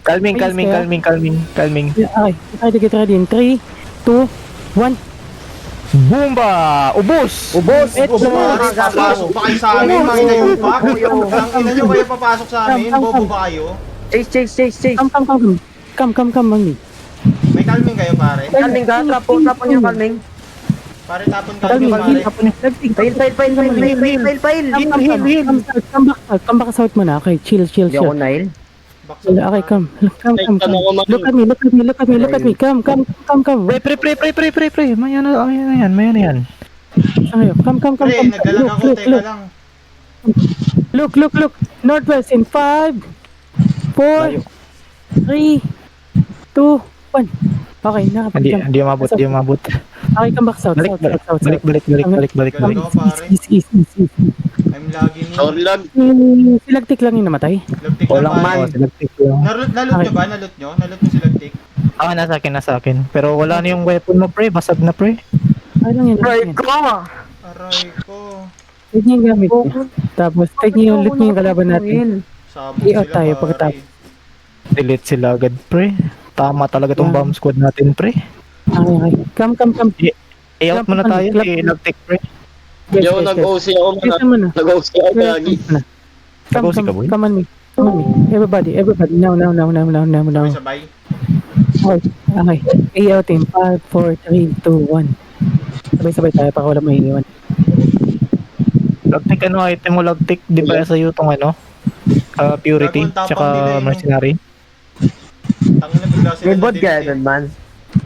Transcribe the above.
Calming, calming, calming, calming, calming. Okay, get ready in 3, 2, 1. Bumba! Ubus! Ubos! Pare, papasok pa kayo sa amin, mga inayupak. Ang ina nyo kayo papasok sa amin, bobo ba kayo? Chase! Come, Magni. May calming kayo, pare. Kalming ka, tapon yung kalming. Pare, tapon calming, pare. Fail! Come back south mo na. Okay, chill. Hindi ako nail. Okay, come. Look at me. Come. Pre. Maya na yan. Okay, come. Pre, naglalag ako, teka lang. Look. Northwest in 5, 4, 3, 2, 1. Okay, nakapag-jump. Hindi umabot. Okay, come back south. Balik. Galaw, pare. Easy. I'm lagging in. Sorry lang. Silagtik lang yung namatay. Lagtik lang, Walang pare. man. Nalot nyo ba? Nalot nyo si lagtik? Nasa akin. Pero wala na yung weapon mo, pre. Basag na, pre. Ay lang yan. Aray ko. Take niyo yung gamit niya. Tapos, take niyo yung loot niyo yung kalaban natin. Sabog I-out sila, tayo pare. pagkatapos. Delete sila agad, pre. Tama talaga tong bomb squad natin, pre. Okay. Come. I-out muna tayo. I-lagtik, pre. Yo, nag-OC ako Yes, man. naman na. Nag-OC ako lagi. Nag-OC ka, boy? Come on me. Everybody. Now. Sabay-sabay. Okay. I-out in 5, 4, 3, 2, 1. Sabay-sabay tayo para wala maiiwan. Lagtik, item mo lagtik. Di ba sa iyo tong Purity, Gagawin tapang tsaka nila yun. Mercenary. Tangina bigla sila May bot na-delete kaya eh. doon, man.